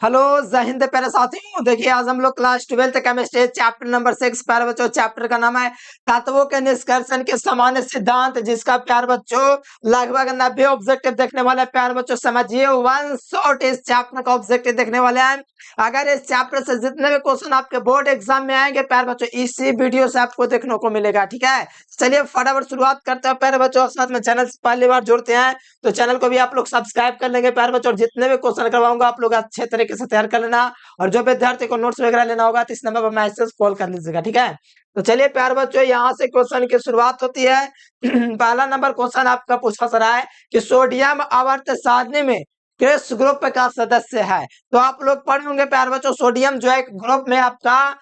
Hello जय हिंद प्यारे साथियों। देखिए आज हम लोग class 12th chemistry chapter number 6 प्यारे बच्चों चैप्टर का नाम है तत्वों के निष्कर्षण के सामान्य सिद्धांत, जिसका प्यारे बच्चों लगभग 90 ऑब्जेक्टिव देखने वाले हैं। प्यारे बच्चों समझिए, वन शॉट इस चैप्टर का ऑब्जेक्टिव देखने वाले हैं। अगर इस चैप्टर से जितने भी क्वेश्चन आपके बोर्ड एग्जाम में आएंगे प्यारे बच्चों, इसी वीडियो से आपको देखने को मिलेगा। ठीक है, चलिए फटाफट शुरुआत करते हैं प्यारे बच्चों। साथ में चैनल से पहली बार जुड़ते हैं तो चैनल को भी आप लोग सब्सक्राइब कर लेंगे प्यारे बच्चों। और जितने भी क्वेश्चन करवाऊंगा आप लोग अच्छे तरीके से तैयार कर लेना। और जो विद्यार्थी को नोट्स वगैरह लेना होगा तो इस नंबर पर मैसेज कॉल कर लीजिएगा। ठीक है, तो चलिए प्यारे बच्चों यहाँ से क्वेश्चन की शुरुआत होती है। पहला नंबर क्वेश्चन आपका पूछा जा रहा है कि सोडियम आवर्त सारणी में किस ग्रुप का सदस्य है। तो आप लोग पढ़े होंगे प्यारे बच्चों, सोडियम जो है ग्रुप में आपका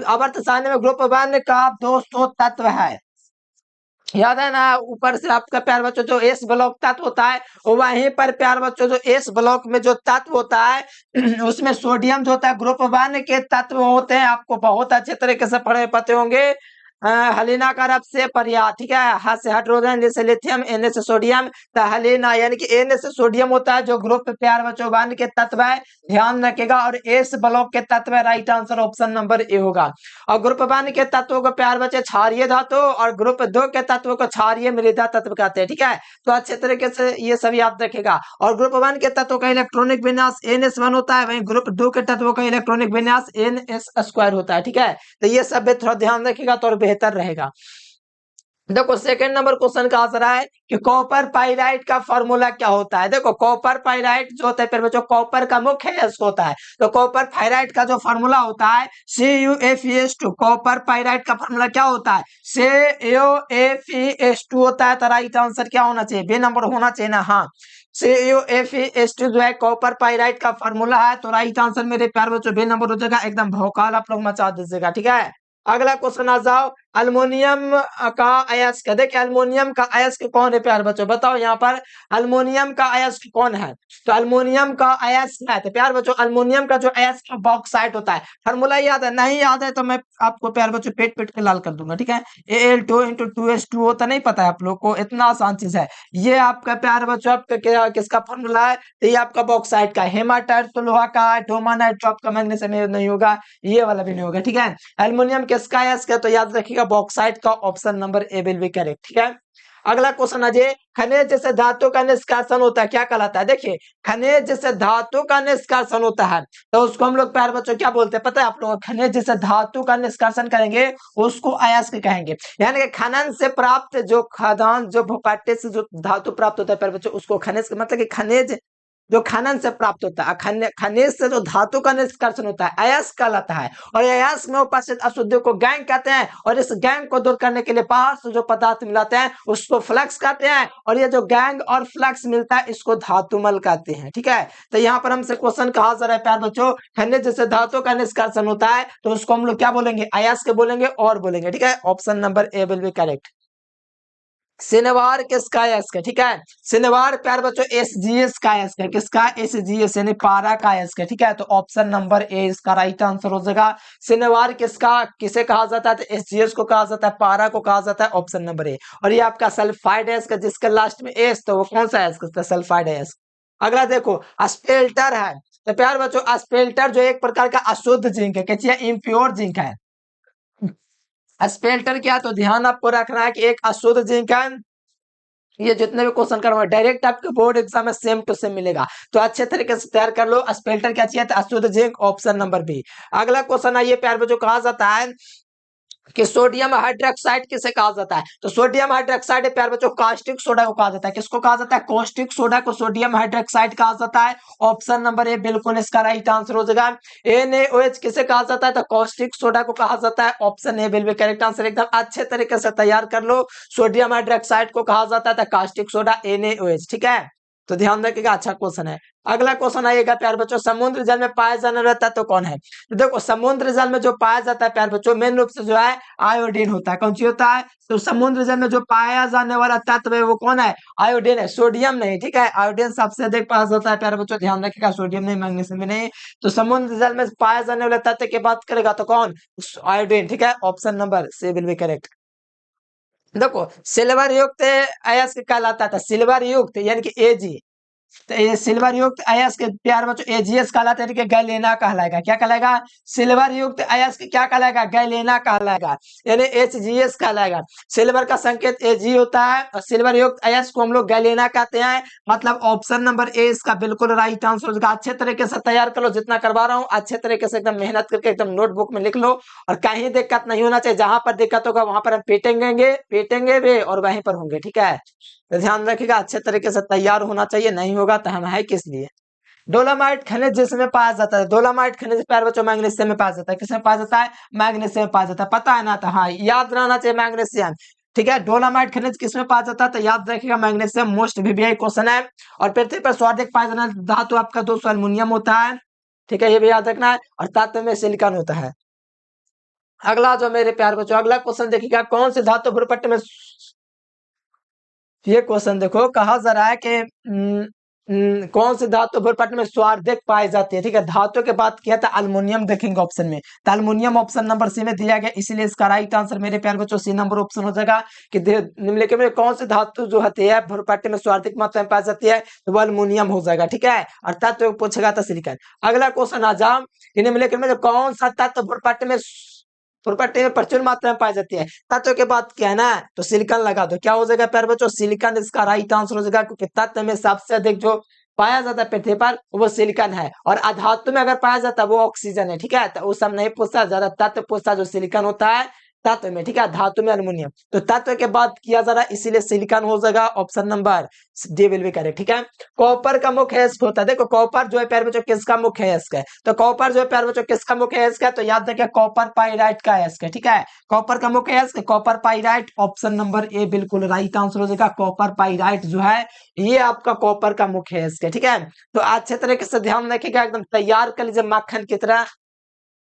आवर्त सारणी में ग्रुप 1 का दोस्तों तत्व है। याद है ना, ऊपर से आपका प्यार बच्चों जो एस ब्लॉक तत्व होता है, वहीं पर प्यार बच्चों जो एस ब्लॉक में जो तत्व होता है उसमें सोडियम जो होता है ग्रुप 1 के तत्व होते हैं। आपको बहुत अच्छे तरीके से पढ़े पते होंगे। हलीना का रब से पर्या, ठीक है, ह से हाइड्रोजन, जैसे लिथियम, एन से सोडियम, तो हलीना यानी कि एन से सोडियम होता है जो ग्रुप प्यार बच्चों 1 के तत्व है, ध्यान रखेगा। और एस ब्लॉक के तत्व है, राइट आंसर ऑप्शन नंबर ए होगा। और ग्रुप 1 के तत्वों को प्यार बच्चे क्षारीय धातु और ग्रुप 2 के तत्वों को क्षारीय मृदा तत्व कहते हैं। ठीक है, तो अच्छे तरीके से ये सब याद रखेगा। और ग्रुप 1 के तत्वों का इलेक्ट्रॉनिक विन्यास NS1 होता है, वहीं ग्रुप 2 के तत्वों का इलेक्ट्रॉनिक विन्यास NS2 होता है। ठीक है, तो ये सब भी थोड़ा ध्यान रखेगा तो बेहतर रहेगा। देखो सेकंड नंबर क्वेश्चन का आंसर है कि कॉपर पाइराइट का फॉर्मूला क्या होता है। देखो कॉपर पाइराइट जो होता है फिर बच्चों कॉपर का मुख्य यस्क होता है, तो कॉपर पाइराइट का जो फॉर्मूला होता है CuFeS2। कॉपर पाइराइट का फॉर्मूला क्या होता है, CuFeS2 होता है। तो राइट आंसर क्या होना चाहिए, बी नंबर होना चाहिए ना। हाँ, CuFeS2 जो है कॉपर पाइराइट का फॉर्मूला है। तो राइट आंसर मेरे प्यार बच्चों बी नंबर हो जाएगा। एकदम भौकाल आप लोग मचा दीजिएगा। ठीक है, अगला क्वेश्चन आ जाओ। अल्मोनियम का अयस्क, देखिए अल्मोनियम का अयस्क कौन है प्यार बच्चों, बताओ यहाँ पर अल्मोनियम का अयस्क कौन है। तो अल्मोनियम का अयस्क है तो प्यार बच्चों अल्मोनियम का जो अयस्क बॉक्साइट होता है। फार्मूला याद है, नहीं याद है तो मैं आपको प्यार बच्चों पेट पेट के लाल कर दूंगा। ठीक है, Al2 × 2s2 होता, नहीं पता है आप लोग को, इतना आसान चीज है ये। आपका प्यार बच्चों आपका किसका फॉर्मूला है, तो ये आपका बॉक्साइट का। हेमाटाइट तो लोहा का है, डोमानाइट तो आपका मैग्नीशियम नहीं होगा, ये वाला भी नहीं होगा। ठीक है, एल्युमिनियम किसका है इसका, तो याद रखिएगा बॉक्साइट का, option number A will be correct. ठीक है, अगला क्वेश्चन है जी, खनिज जैसे धातु का निष्कासन होता है क्या कहलाता है। देखिए खनिज जैसे धातु का निष्कासन होता है तो उसको हम लोग प्यारे बच्चों क्या बोलते हैं पता है आप लोग, खनिज जैसे धातु का निष्कासन करेंगे उसको अयस्क कहेंगे। यानी कि खनन से प्राप्त जो खदान जो भूपट्टे से जो धातु प्राप्त होता है प्यारे बच्चों उसको खनिज, मतलब कि खनिज जो खनन से प्राप्त होता है, खनिज से जो धातु का निष्कर्षण होता है अयस्क कहलाता है। और अयस्क में उपस्थित अशुद्धियों को गैंग कहते हैं। और इस गैंग को दूर करने के लिए बाहर से जो पदार्थ मिलाते हैं उसको फ्लक्स कहते हैं। और ये जो गैंग और फ्लक्स मिलता है इसको धातुमल कहते हैं। ठीक है, तो यहाँ पर हमसे क्वेश्चन कहा जा रहा है प्यार बच्चों, खनिज जैसे धातु का निष्कर्षण होता है तो उसको हम लोग क्या बोलेंगे, अयस्क बोलेंगे और बोलेंगे। ठीक है, option number A will be correct. Cinnabar किसका अयस्क है, ठीक है, सिनेवार प्यार बच्चों SGS का अयस्क है। किसका, SGS यानी पारा का अयस्क है। ठीक है, तो ऑप्शन नंबर ए इसका राइट आंसर हो जाएगा। सिनेवार किसका किसे कहा जाता है, तो SGS को कहा जाता है, पारा को कहा जाता है, ऑप्शन नंबर ए। और ये आपका सल्फाइड अयस्क है जिसके लास्ट में एस, तो वो कौन सा अयस्क है, सल्फाइड अयस्क। अगला देखो स्पेल्टर है, तो प्यार बच्चों स्पेल्टर जो एक प्रकार का अशुद्ध जिंक है, कैसी है, इम्प्योर जिंक है। स्पेल्टर क्या, तो ध्यान आपको रखना है कि एक अशुद्ध जिंक है। ये जितने भी क्वेश्चन करवा डायरेक्ट आपके बोर्ड एग्जाम में सेम टू सेम मिलेगा, तो अच्छे तरीके से तैयार कर लो। स्पेल्टर क्या चाहिए, अशुद्ध जिंक, ऑप्शन नंबर बी। अगला क्वेश्चन है ये प्यार बच्चों कहा जाता है कि सोडियम हाइड्रोक्साइड किसे कहा जाता है। तो सोडियम हाइड्रोक्साइड प्यार बच्चों कास्टिक सोडा को कहा जाता है। किसको कहा जाता है, कास्टिक सोडा को सोडियम हाइड्रोक्साइड कहा जाता है। ऑप्शन नंबर ए बिल्कुल इसका राइट आंसर हो जाएगा। NaOH किसे कहा जाता है, तो कास्टिक सोडा को कहा जाता है, option A will be correct answer. एकदम अच्छे तरीके से तैयार कर लो। सोडियम हाइड्रोक्साइड को कहा जाता है कास्टिक सोडा, NaOH। ठीक है, तो ध्यान रखिएगा, अच्छा क्वेश्चन है। अगला क्वेश्चन आएगा प्यार बच्चों, समुद्र जल में पाया जाने वाला तत्व कौन है। तो देखो समुद्र जल में जो पाया जाता है प्यार बच्चों मेन रूप से जो है आयोडीन होता है। कौन सी होता है, तो समुद्र जल में जो पाया जाने वाला तत्व है वो कौन है, आयोडीन है, सोडियम नहीं। ठीक है, आयोडीन सबसे अधिक पाया जाता है प्यार बच्चों, ध्यान रखिएगा, सोडियम नहीं, मैग्नीशियम भी नहीं। तो समुद्र जल में पाया जाने वाले तत्व की बात करेगा तो कौन, आयोडीन। ठीक है, option number C will be correct. देखो सिल्वर युक्त अयस्क कहलाता था, सिल्वर युक्त यानी कि Ag, तो ये सिल्वर युक्त अयस्क प्यार बच्चों एजीएस कहलाता है, गैलेना कहलाएगा। क्या कहलाएगा? सिल्वर युक्त अयस्क क्या कहलाएगा? गैलेना कहलाएगा, यानी एचजीएस कहलाएगा। सिल्वर का संकेत एजी होता है और सिल्वर युक्त अयस्क को हम लोग गैलेना कहते हैं। मतलब ऑप्शन नंबर ए इसका बिल्कुल राइट आंसर होगा। अच्छे तरीके से तैयार कर लो, जितना करवा रहा हूँ अच्छे तरीके से एकदम मेहनत करके एकदम नोटबुक में लिख लो, और कहीं दिक्कत नहीं होना चाहिए। जहां पर दिक्कत होगा वहां पर हम पीटेंगे भी और वहीं पर होंगे, ठीक है? तो ध्यान रखिएगा, अच्छे तरीके से तैयार होना चाहिए, नहीं होगा तो हम है किस लिए। डोलामाइट खनिज जिसमें पाया जाता है, डोलामाइट खनिज प्यारे बच्चों मैग्नीशियम में पाया जाता है। किसमें पाया जाता है? मैग्नीशियम में पाया जाता है। पता है ना? तो हाँ, याद रहना चाहिए मैग्नीशियम, ठीक है। डोलामाइट खनिज किसमें पाया जाता है? तो याद रखिएगा मैग्नीशियम। मोस्ट वीवीआई क्वेश्चन है। और पृथ्वी पर सर्वाधिक पाया जाने वाला धातु आपका दोस्तों एल्युमिनियम होता है, ठीक है, ये भी याद रखना है। और तत्व में सिलिकॉन होता है। अगला जो मेरे प्यार बच्चों, अगला क्वेश्चन देखिएगा, कौन से धातु भूपट्ट में, ये क्वेश्चन देखो, कहा जा रहा है कि कौन सी धातु भूपट्ट में स्वार्थिक पाई जाती है, ठीक है। धातु के बात किया था अल्युमिनियम, देखेंगे ऑप्शन में, तो अल्युमिनियम ऑप्शन नंबर सी में दिया गया, इसलिए इसका राइट आंसर मेरे प्यार बच्चों सी नंबर ऑप्शन हो जाएगा कि निम्नलिखित में कौन सी धातु जो होती है भूपट्ट में स्वार्थिक मात्रा में पाई जाती है, तो वो अल्युमिनियम हो जाएगा, ठीक है। और तत्व पूछेगा तो सिलिकॉन। अगला क्वेश्चन आ जाओ, निम्नलिखित में कौन सा तत्व भूपट्ट में प्रचुर मात्रा में पाई जाती है। तत्व के बाद क्या है ना, तो सिलिकॉन लगा दो, क्या हो जाएगा प्यारे बच्चों? सिलिकॉन इसका राइट आंसर हो जाएगा, क्योंकि तत्व में सबसे अधिक जो पाया जाता है पृथ्वी पर वो सिलिकॉन है। और अधातु में अगर पाया जाता है वो ऑक्सीजन है, ठीक है। तो वो सब नहीं पूछता, ज्यादा तत्व पूछता जो सिलिकॉन होता है तत्व में, ठीक है। धातु में एल्युमिनियम, तो तत्व के बाद किया जा रहा है, इसीलिए सिलिकॉन हो जाएगा। Option number D will be correct, ठीक है। कॉपर का मुख्य अयस्क होता है, देखो कॉपर जो है प्यारे बच्चों किसका मुख्य अयस्क है? तो कॉपर जो है प्यारे बच्चों किसका मुख्य अयस्क है? तो याद रखिए कॉपर पाइराइट का अयस्क है, ठीक है। कॉपर का मुख्य अयस्क कॉपर पाइराइट, ऑप्शन नंबर ए बिल्कुल राइट आंसर हो जाएगा। कॉपर पाइराइट जो है ये आपका कॉपर का मुख्य अयस्क है, ठीक है। तो अच्छे तरीके से ध्यान रखिएगा, एकदम तैयार कर लीजिए मक्खन की तरह,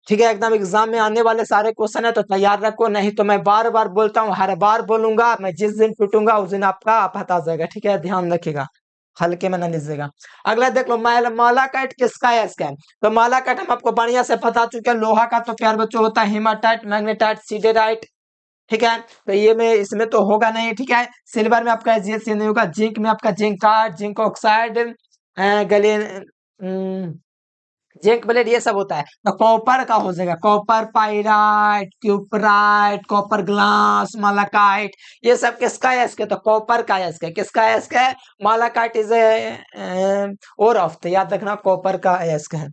ठीक है। एकदम एग्जाम में आने वाले सारे क्वेश्चन है तो तैयार रखो, नहीं तो मैं बार बार बोलता हूँ, हर बार बोलूंगा, मैं जिस दिन पीटूंगा उस दिन आपका पता जाएगा, ठीक है। ध्यान रखिएगा, हल्के में न लीजिएगा। अगला देख लो, मालाकाइट किसका अयस्क है? तो मालाकाइट हम आपको बढ़िया से बता चुके हैं, लोहा का तो प्यार बच्चों होता है हेमाटाइट, मैग्नेटाइट, सीडेराइट, ठीक है। तो ये में इसमें तो होगा नहीं, ठीक है। सिल्वर में आपका जीएस नहीं होगा। जिंक में आपका जिंक कार्ड, zinc oxide, galena, zinc blende, ये सब होता है। तो कॉपर का हो जाएगा copper pyrite, cuprite, copper glance, malachite, ये सब किसका अयस्क है? तो कॉपर का अयस्क है। किसका अयस्क है? मालाकाइट इज ए और ऑफ, तो याद रखना कॉपर का अयस्क है।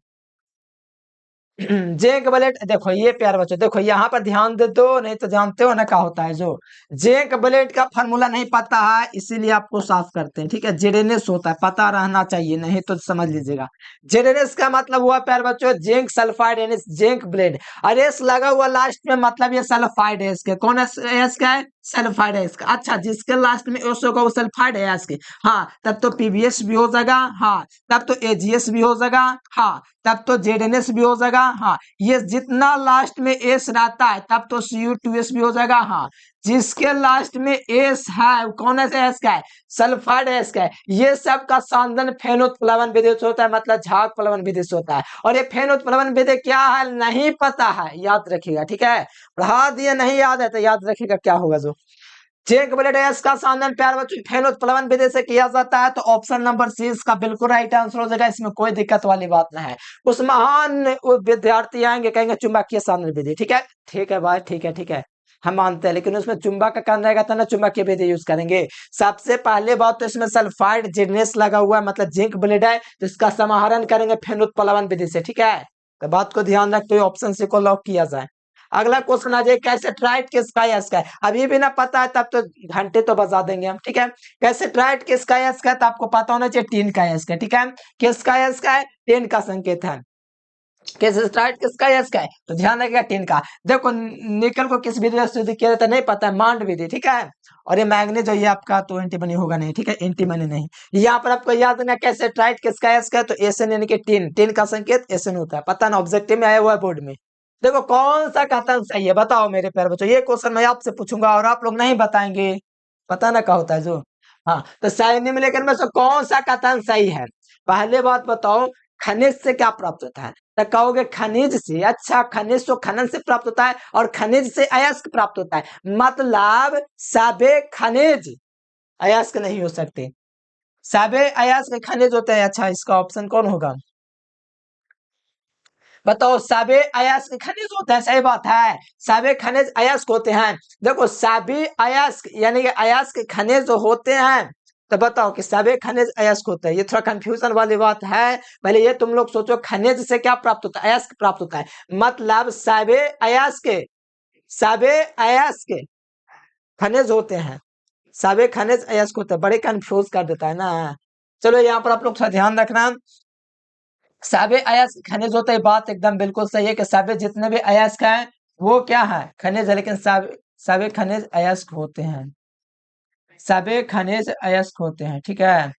जिंक ब्लेड, देखो ये प्यार बच्चों, देखो यहाँ पर ध्यान दे दो, नहीं तो जानते हो ना क्या होता है। जो जिंक ब्लेड का फार्मूला नहीं पता है इसीलिए आपको साफ करते हैं, ठीक है। जेडेनेस होता है, पता रहना चाहिए, नहीं तो समझ लीजिएगा। जेडेनेस का मतलब हुआ प्यार बच्चों जिंक सल्फाइड, यानी जिंक ब्लेड। और एस लगा हुआ लास्ट में, मतलब ये सल्फाइड है इसके। कौन एस का है? सल्फाइड है इसका। अच्छा, जिसके लास्ट में एस होगा वो सल्फाइड है इसके, हाँ, तब तो पीवीएस भी हो जाएगा, हाँ, तब तो एजीएस भी हो जाएगा, हाँ, तब तो जेडएनएस भी हो जाएगा, हाँ। ये जितना लास्ट में एस रहता है तब तो Cu2s भी हो जाएगा, हाँ। जिसके लास्ट में एस है कौन है? एस का है, सल्फाइड एस का है। ये सब का सांदन फेनोत्प्लवन विधि से होता है, मतलब झाग प्लवन विधि से होता है। और ये फेनोत्प्लवन विधि क्या है नहीं पता है, याद रखिएगा, ठीक है। पढ़ा दिए, नहीं याद है तो याद रखिएगा क्या होगा। जो जिंक ब्लेड है इसका सांदन प्यार बच्चों फेनोत्प्लवन विधि से किया जाता है, तो ऑप्शन नंबर सी इसका बिल्कुल राइट आंसर हो जाएगा। इसमें कोई दिक्कत वाली बात नहीं है। कुछ महान विद्यार्थी आएंगे कहेंगे चुंबकीय सांदन विधि, ठीक है, ठीक है भाई, ठीक है, ठीक है, हम मानते हैं, लेकिन उसमें चुंबक का कारण रहेगा तो ना चुंबकीय विधि यूज करेंगे। सबसे पहले बात तो इसमें सल्फाइड जेडनेस लगा हुआ है, मतलब जिंक ब्लेड है, तो इसका समाहरण करेंगे फेनोत्प्लवन विधि से, ठीक है। तो बात को ध्यान रखते हुए ऑप्शन सी को लॉक किया जाए। अगला क्वेश्चन आ जाए, कैसे ट्राइट किसका अयस्क है? अभी भी ना पता है तब तो घंटे तो बजा देंगे हम, ठीक है। कैसे ट्राइट किसका अयस्क है? तो आपको पता होना चाहिए टीन का अयस्क है, ठीक है। किसका अयस्क है? टीन का संकेत है। कैसे ट्राइट किसका अयस्क है? तो ध्यान रखिएगा टीन का। देखो निकल को किस विधि से शुद्ध किया जाता है नहीं पता है, मांड विधि, ठीक है। और ये मैग्नीज ये आपका तो एंटीमनी होगा नहीं, ठीक है, एंटीमनी नहीं। यहाँ पर आपको याद रखना कैसे ट्राइट किसका अयस्क है? तो एसएन यानी कि टीन, टीन का संकेत एसएन होता है, पता ना ऑब्जेक्टिव में आया हुआ है बोर्ड में। देखो कौन सा कथन सही है बताओ मेरे प्यारे बच्चों, ये क्वेश्चन मैं आपसे पूछूंगा और आप लोग नहीं बताएंगे, पता ना क्या होता है जो। हाँ, तो सही निम्नलिखित में से कौन सा कथन सही है? पहले बात बताओ, खनिज से क्या प्राप्त होता है? तो कहोगे खनिज से, अच्छा, खनिज तो खनन से प्राप्त होता है और खनिज से अयस्क प्राप्त होता है, मतलब सभी खनिज अयस्क नहीं हो सकते। साबे अयस्क खनिज होते हैं। अच्छा, इसका ऑप्शन कौन होगा? बताओ, साबे अयस्क खनिज होते हैं। सही बात है, साबे खनिज अयस्क होते हैं। देखो, साबे अयस्क यानी कि अयस्क खनिज जो होते हैं, तो बताओ कि साबे खनिज अयस्क होते हैं। ये थोड़ा कंफ्यूजन वाली बात है। पहले ये तुम लोग सोचो, खनिज से क्या प्राप्त होता है? अयस्क प्राप्त होता है। मतलब साबे अयस्क, साबे अयस्क खनिज होते हैं। साबे खनिज अयस्क होते हैं। बड़े कंफ्यूज कर देता है ना। चलो, यहाँ पर आप लोग थोड़ा ध्यान रखना। साबे अयस्क खनिज होते हैं, बात एकदम बिल्कुल सही है कि साबे जितने भी अयस्क हैं वो क्या है? खनिज है। लेकिन साबे साबे खनिज अयस्क होते हैं। साबे खनिज अयस्क होते हैं, ठीक है।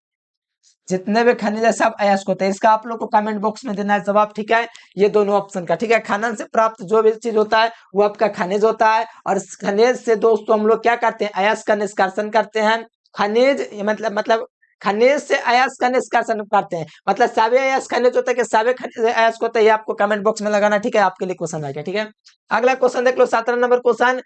जितने भी खनिज है सब अयस्क होते हैं। इसका आप लोग को कमेंट बॉक्स में देना है जवाब, ठीक है। ये दोनों ऑप्शन का, ठीक है। खनन से प्राप्त जो भी चीज होता है वो आपका खनिज होता है। और इस खनिज से दोस्तों हम लोग क्या करते हैं? अयस्क का निष्कर्षण करते हैं। खनिज मतलब खनिज से अयस्क का निष्कर्षण करते हैं। मतलब साबे अयस्क खनिज होता है कि साबे खनिज अयस्क होता है, ये आपको कमेंट बॉक्स में लगाना, ठीक है। आपके लिए क्वेश्चन आएगा, ठीक है। अगला क्वेश्चन देख लो, 17 नंबर क्वेश्चन।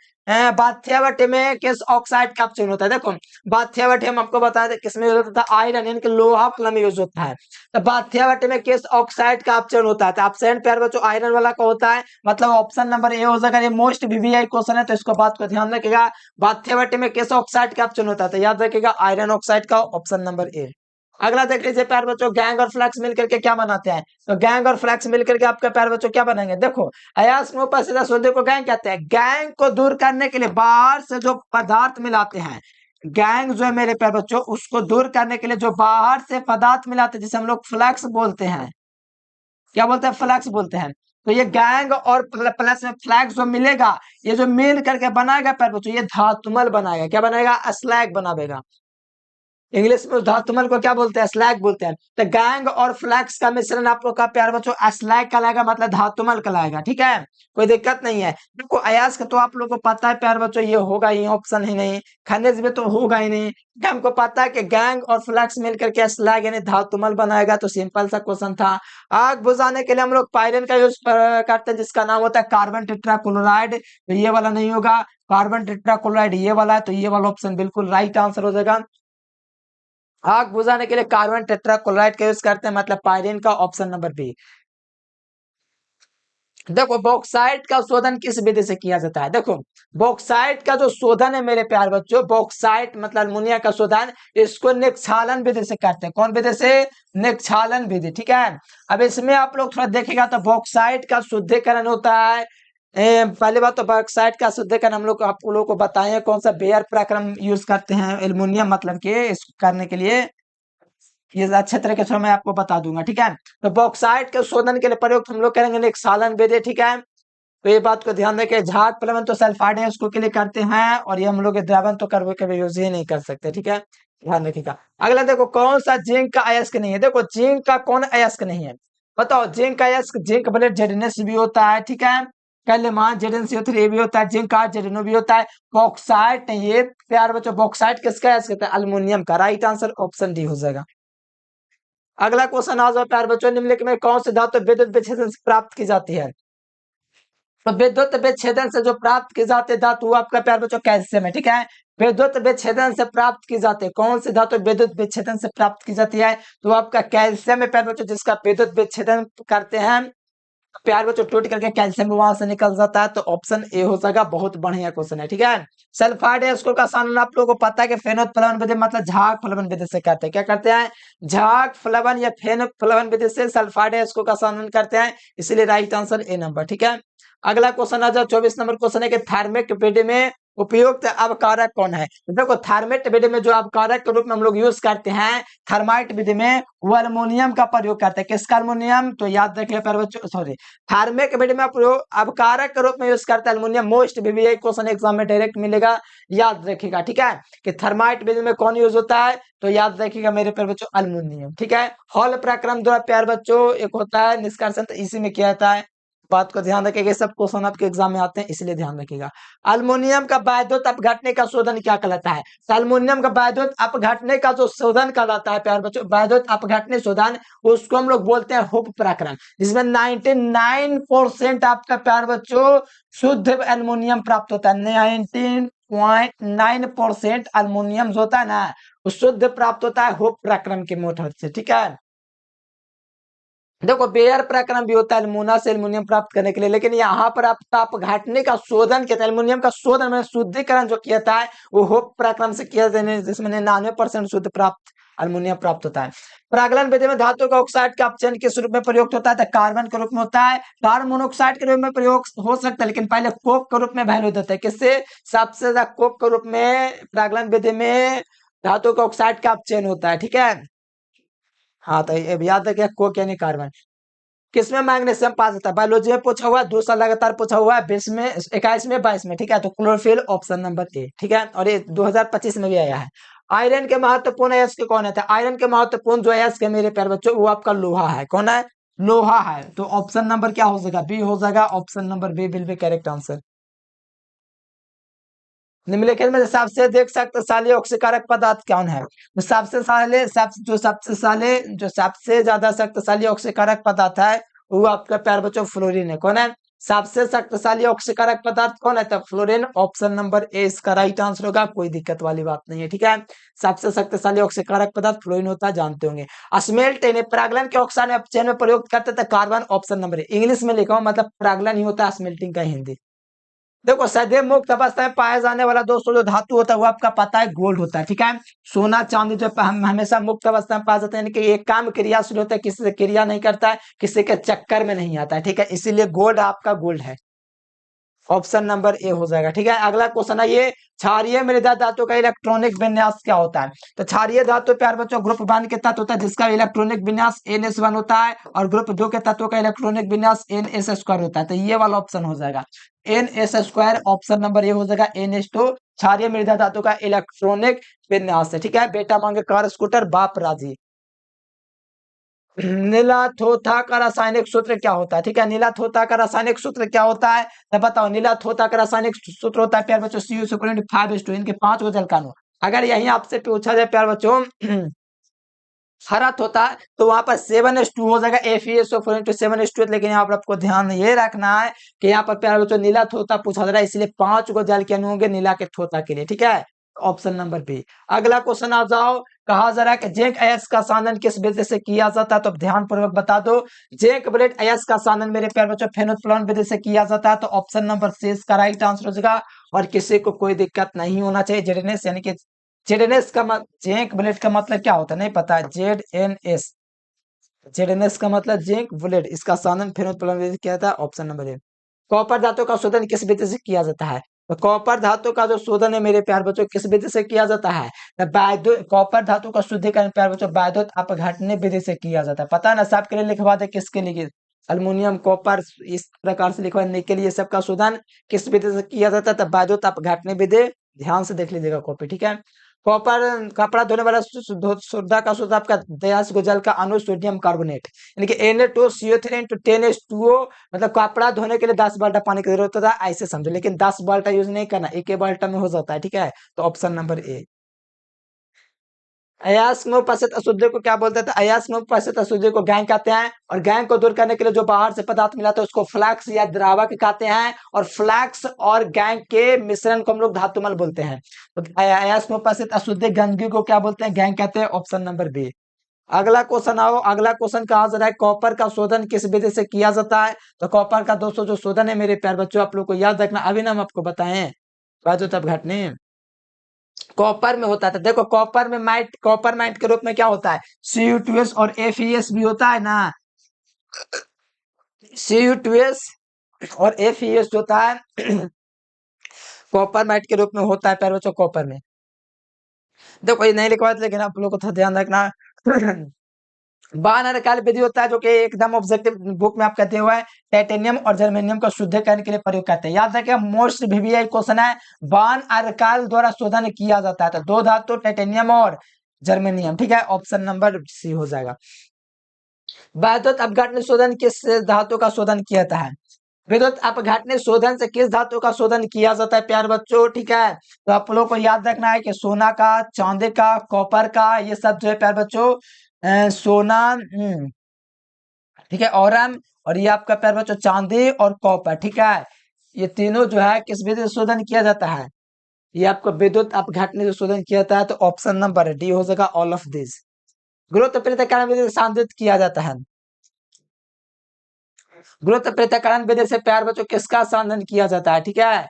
बाथ्यावट में किस ऑक्साइड का चयन होता है? देखो, बाथ्यावट हम आपको बता दें किसमें यूज होता है? आयरन यानी कि लोहा वाला में यूज होता है। तो बाथ्यावट में किस ऑक्साइड का चयन होता है? तो ऑप्शन प्यार बच्चों आयरन वाला का होता है। मतलब ऑप्शन नंबर ए हो जाएगा। ये मोस्ट वीवीआई क्वेश्चन है, तो इसको बात को ध्यान रखिएगा। बाथ्यावट में किस ऑक्साइड का चयन होता है? तो याद रखिएगा आयरन ऑक्साइड का, ऑप्शन नंबर ए। अगला देख लीजिए प्यार बच्चों, गैंग और फ्लैक्स मिलकर के क्या बनाते हैं? तो गैंग और फ्लैक्स मिलकर के आपका प्यार बच्चों क्या बनाएंगे? देखो, अयस्क में उपस्थित सोडियम को गैंग कहते हैं। गैंग को दूर करने के लिए बाहर से जो पदार्थ मिलाते हैं, गैंग जो है मेरे प्यार बच्चों, उसको दूर करने के लिए जो बाहर से पदार्थ मिलाते हैं, जिसे हम लोग फ्लक्स बोलते हैं। क्या बोलते हैं? फ्लक्स बोलते हैं। तो ये गैंग और प्लस में फ्लैक्स जो मिलेगा, ये जो मिल करके बनाएगा प्यार बच्चों, ये धातुमल बनाएगा। क्या बनाएगा? स्लैग बनाएगा। इंग्लिश में धातुमल को क्या बोलते हैं? स्लैग बोलते हैं। तो गैंग और फ्लैक्स का मिश्रण आप लोग का प्यार बच्चों स्लैग कहलाएगा, मतलब धातुमल कहलाएगा, ठीक है। कोई दिक्कत नहीं है। देखो, अयस्क तो आप लोग को पता है प्यार बच्चों, ये होगा ही, ऑप्शन ही नहीं। खनिज में तो होगा ही नहीं। हमको पता है कि गैंग और फ्लैक्स मिलकर के स्लैग यानी धातुमल बनाएगा। तो सिंपल सा क्वेश्चन था। आग बुझाने के लिए हम लोग पायरन का यूज करते हैं, जिसका नाम होता है कार्बन टेट्राक्लोराइड। तो ये वाला नहीं होगा। कार्बन टेट्राक्लोराइड ये वाला है, तो ये वाला ऑप्शन बिल्कुल राइट आंसर हो जाएगा। आग बुझाने के लिए कार्बन टेट्राक्लोराइड का यूज करते हैं, मतलब पायरीन का, ऑप्शन नंबर बी। देखो, बॉक्साइट का शोधन किस विधि से किया जाता है? देखो, बॉक्साइट का जो शोधन है मेरे प्यार बच्चों, बॉक्साइट मतलब अल्मुनिया का शोधन, इसको निक्षालन विधि से करते हैं। कौन विधि से? निक्षालन विधि, ठीक है। अब इसमें आप लोग थोड़ा देखेगा तो बॉक्साइट का शुद्धिकरण होता है। पहली बात तो बॉक्साइट का शुद्धिकरण हम लोग आप लोगों को बताएं कौन सा बेयर प्रक्रम यूज करते हैं एल्युमिनियम मतलब के इसको करने के लिए। ये अच्छे तरीके से मैं आपको बता दूंगा, ठीक है। तो बॉक्साइट के शोधन के लिए प्रयोग हम लोग करेंगे निक्षालन विधि, ठीक है। तो ये बात को ध्यान रखें। झाग प्लवन तो सल्फाइड है उसको के लिए करते हैं, और ये हम लोग द्रवण तो कभी कभी यूज ही नहीं कर सकते, ठीक है। ध्यान रखिएगा। अगला देखो, कौन सा जिंक का अयस्क नहीं है? देखो, जिंक का कौन अयस्क नहीं है? बताओ, जिंक का अयस्क जिंक ब्लेड जेडनेस भी होता है, ठीक है। कैल्शियम जेडन भी होता है, जिंक का जेडनो भी होता है। बॉक्साइट, ये प्यार बच्चों बॉक्साइट किसका अयस्क होता है? अल्युमिनियम का। राइट आंसर ऑप्शन डी हो जाएगा। अगला क्वेश्चन आ जाओ प्यार बच्चों, निम्नलिखित में कौन सी धातु विद्युत विच्छेदन से प्राप्त की जाती है? तो विद्युत विच्छेदन से जो प्राप्त की जाती है धातु, आपका प्यार बच्चों कैल्शियम है, ठीक है। विद्युत विच्छेदन से प्राप्त की जाती है कौन सी धातु विद्युत विच्छेदन से प्राप्त की जाती है? तो आपका कैल्शियम है प्यार बच्चों, जिसका विद्युत विच्छेदन करते हैं प्यार बच्चों, टूट करके कैल्शियम वहां से निकल जाता है। तो ऑप्शन ए हो जाएगा। बहुत बढ़िया क्वेश्चन है, ठीक है। सल्फाइड है उसको का सामने आप लोगों को पता है कि फेनोत्प्लवन विधि मतलब झाग प्लवन विधि से करते हैं। क्या करते हैं? झाग प्लवन या फेनोत्प्लवन विधि से सल्फाइड है उसको का सामने करते हैं। इसलिए राइट आंसर ए नंबर, ठीक है। अगला क्वेश्चन आ जाओ, 24 नंबर क्वेश्चन है कि थार्मिक विधि में उपयुक्त अवकारक कौन है? देखो, थार्मिक विधि में जो अवकारक के रूप में हम लोग यूज करते हैं थर्माइट विधि में, वो अल्मोनियम का प्रयोग करते हैं। किसका? अल्मोनियम। तो याद रखिए प्यारे बच्चों, सॉरी, थार्मिक विधि में प्रयोग अवकारक के रूप में यूज करते हैं aluminium. Most VVI question exam में डायरेक्ट मिलेगा, याद रखिएगा, ठीक है। कि थर्माइट विधि में कौन यूज होता है? तो याद रखिएगा मेरे प्यारे बच्चों, अल्मोनियम, ठीक है। हॉल प्रक्रम द्वारा प्यार बच्चों एक होता है निष्कर्षण, तो इसी में किया जाता है। बात को ध्यान रखिएगा, सब क्वेश्चन आपके एग्जाम में आते हैं इसलिए ध्यान रखिएगा। अल्युमिनियम का बायदुत अपघटने का शोधन क्या कहलाता है? तो अल्युमिनियम का बायदुत अपघटने का जो शोधन कहलाता है प्यार बच्चों, बायदुत अपघटने शोधन, उसको हम लोग बोलते हैं हुप प्रक्रम, जिसमें 99% आपका प्यार बच्चों शुद्ध एल्युमिनियम प्राप्त होता है। 19.9% अल्युमिनियम जो होता है ना वो शुद्ध प्राप्त होता है हुप प्रक्रम के मेथड से, ठीक है। देखो बेयर प्रक्रम भी होता है अल्मुना से एल्युमिनियम प्राप्त करने के लिए, लेकिन यहाँ पर आपका अपघटने का शोधन कहते हैं, एल्युमिनियम का शोधन में शुद्धिकरण जो किया था है वो होप प्रक्रम से किया जाता है, जिसमें 99% शुद्ध प्राप्त अल्युमिनियम प्राप्त होता है। प्रागलन विधि में धातु का ऑक्साइड का अपचयन किस रूप में प्रयुक्त होता है? तो कार्बन के रूप में होता है, कार्बन मोनोऑक्साइड के रूप में प्रयोग हो सकता है, लेकिन पहले कोक के रूप में वैल्यू देता है। किससे? सबसे ज्यादा कोक के रूप में प्रागलन विधि में धातु का ऑक्साइड का अपचयन होता है, ठीक है। हाँ तो अब याद रखिए कोक यानी कार्बन। किसमें मैग्नीशियम पास होता है? बायोलॉजी में पूछा हुआ है, 2 साल लगातार पूछा हुआ है, 20 में, 21 में, 22 में, ठीक है। तो क्लोरोफिल ऑप्शन नंबर ए, ठीक है। और ये 2025 में भी आया है। आयरन के महत्वपूर्ण अयस्क कौन है? आयरन के महत्वपूर्ण जो अयस्क है मेरे प्यारे बच्चों वो आपका लोहा है। कौन है? लोहा है। तो ऑप्शन नंबर क्या हो जाएगा? बी हो जाएगा। Option number B will be correct answer. निम्नलिखित में सबसे देख शक्तिशाली ऑक्सीकारक पदार्थ कौन है? तो जो सबसे ज्यादा शक्तिशाली ऑक्सीकारक पदार्थ है वो आपका प्यार बच्चों फ्लोरीन है। कौन है सबसे शक्तिशाली ऑक्सीकारक पदार्थ? कौन है? तो फ्लोरीन। ऑप्शन नंबर ए इसका राइट आंसर होगा, कोई दिक्कत वाली बात नहीं है, ठीक है। सबसे शक्तिशाली ऑक्सीकारक पदार्थ फ्लोरीन होता है, जानते होंगे। स्मेल्ट यानी प्रागलन के ऑक्साइड अपचयन में प्रयोग करते थे कार्बन। ऑप्शन नंबर ए, इंग्लिश में लिखा हूं मतलब प्रागलन ही होता है, स्मेल्टिंग का हिंदी। देखो सदैव मुक्त अवस्था में पाया जाने वाला दोस्तों जो धातु होता है वो आपका पता है गोल्ड होता है, ठीक है। सोना चांदी जो हम हमेशा मुक्त अवस्था में पाया जाता है, यानी कि एक काम क्रियाशील होता है, किसी से क्रिया नहीं करता है, किसी के चक्कर में नहीं आता है, ठीक है। इसीलिए गोल्ड आपका गोल्ड है। ऑप्शन नंबर ए हो जाएगा, ठीक है। अगला क्वेश्चन है ये, क्षारीय मृदा धातु का इलेक्ट्रॉनिक विन्यास क्या होता है? तो क्षारीय धातु प्यार बच्चों ग्रुप 1 के तत्व होता है जिसका इलेक्ट्रॉनिक विन्यास NS1 होता है, और ग्रुप 2 के तत्वों का इलेक्ट्रॉनिक विन्यास NS2 होता है। तो ये वाला ऑप्शन हो जाएगा NS2। ऑप्शन नंबर ए हो जाएगा NH2। क्षारीय मृदा धातु का इलेक्ट्रॉनिक विन्यास है, ठीक है। बेटा मांगे कार स्कूटर, बाप राजी। नीलाथोथा का रासायनिक सूत्र क्या होता है? ठीक है, नीलाथोथा का रासायनिक सूत्र क्या होता है? तो बताओ। नीलाथोथा का रासायनिक सूत्र होता है प्यार बच्चों CU5H2। इनके 5 गो जल कानून। अगर यही आपसे पूछा जाए प्यार बच्चों हरा होता है तो वहां पर 7H2 हो जाएगा, FeSO4 × 7H2। लेकिन यहाँ पर आपको ध्यान ये रखना है कि यहाँ पर प्यार बच्चों नीला थोता पूछा जा रहा है, इसलिए 5 गो जल के अणु होंगे नीला के थोता के लिए, ठीक है। Option number B. अगला क्वेश्चन आ जाओ, कहा जा रहा है कि जिंक अयस्क का सानन किस विधि से किया जाता है? तो ध्यान पूर्वक बता दो। जिंक ब्लेड अयस्क का सानन मेरे प्यार बच्चों फेनोल्फोन विधि से किया जाता है। तो ऑप्शन नंबर सी इसका राइट आंसर हो जाएगा। और किसी को कोई दिक्कत नहीं होना चाहिए। जेडनेस यानी कि जेडनेस का जिंक ब्लेड का मतलब क्या होता है? नहीं पता है? ZNS, जेडनेस का मतलब जिंक ब्लेड, इसका सानन फेनोल्फोन विधि किया था। ऑप्शन नंबर ए। कॉपर धातु का शोधन किस विधि से किया जाता है? तो कॉपर धातु का जो शोधन है मेरे प्यार बच्चों किस विधि से किया जाता है? कॉपर धातु का शुद्धिकरण प्यार बच्चों बायदुत अपघटने विधि से किया जाता है। पता है ना, सबके लिए लिखवा दे किसके लिए? अल्युमिनियम कॉपर इस प्रकार से लिखवाने के लिए सबका शोधन किस विधि से किया जाता है? तो बायदुत अपघटने विधि। ध्यान से देख लीजिएगा कॉपी, ठीक है। कॉपर कपड़ा धोने वाला सोडा का शुद्ध आपका 10 गो जल का अणु सोडियम कार्बोनेट, यानी कि Na2CO3 × 10H2O। मतलब कपड़ा धोने के लिए 10 बाल्टा पानी की जरूरत होता है, ऐसे समझो। लेकिन 10 बाल्टा यूज नहीं करना, एक बाल्टा में हो जाता है, ठीक है। तो ऑप्शन नंबर ए। अयस्क में उपस्थित अशुद्धि को क्या बोलते थे? अयस्क में उपस्थित अशुद्धि को गैंग कहते हैं। और गैंग को दूर करने के लिए जो बाहर से पदार्थ मिला था उसको फ्लैक्स या द्रावक कहते हैं। और फ्लैक्स और गैंग के मिश्रण को हम लोग धातुमल बोलते हैं। तो अयस्क में उपस्थित अशुद्धि गंदगी को क्या बोलते हैं? गैंग कहते हैं। Option number B. अगला क्वेश्चन आओ। अगला क्वेश्चन कहा जा रहा है, कॉपर का शोधन किस विधि से किया जाता है? तो कॉपर का दोस्तों जो शोधन है मेरे प्यार बच्चों आप लोग को याद रखना, अभी ना हम आपको बताएं बाजू तब घटने कॉपर में होता था। देखो कॉपर में माइट, कॉपर माइट के रूप में क्या होता है? Cu2S और FeS भी होता है ना। Cu2S और FeS होता है कॉपर माइट के रूप में होता है प्यारे बच्चों कॉपर में। देखो ये नहीं लिखवा, लेकिन आप लोग को थोड़ा ध्यान रखना बान काल विधि होता है जो कि एकदम ऑब्जेक्टिव बुक में आपका दिया हुआ है। टाइटेनियम और जर्मेनियम का शुद्धिकरण के लिए प्रयोग करते हैं। याद रखिए मोस्ट VVI क्वेश्चन है, बान अर्काल द्वारा शोधन किया जाता है। तो 2 धातु टाइटेनियम और जर्मेनियम, ठीक है। ऑप्शन नंबर सी हो जाएगा। बायदुत अपघटन शोधन किस धातु का शोधन किया जाता है? विद्युत अपघटन शोधन से किस धातु का शोधन किया जाता है प्यारे बच्चों? ठीक है, तो आप लोगों को याद रखना है कि सोना का, चांदी का, कॉपर का, ये सब जो है प्यारे बच्चों सोना, ठीक है, और ये आपका प्यारे बच्चों चांदी और कॉपर, ठीक है, ये तीनों जो है किस विधि से शोधन किया जाता है? ये आपको विद्युत अपघटन से शोधन किया जाता है, तो ऑप्शन नंबर डी हो जाएगा ऑल ऑफ दिस। गुरुत्व पृथक्करण विधि से सांद्रित किया जाता है। गुरुत्व पृथक्करण विधि से प्यारे बच्चों किसका सांद्रण किया जाता है? ठीक है,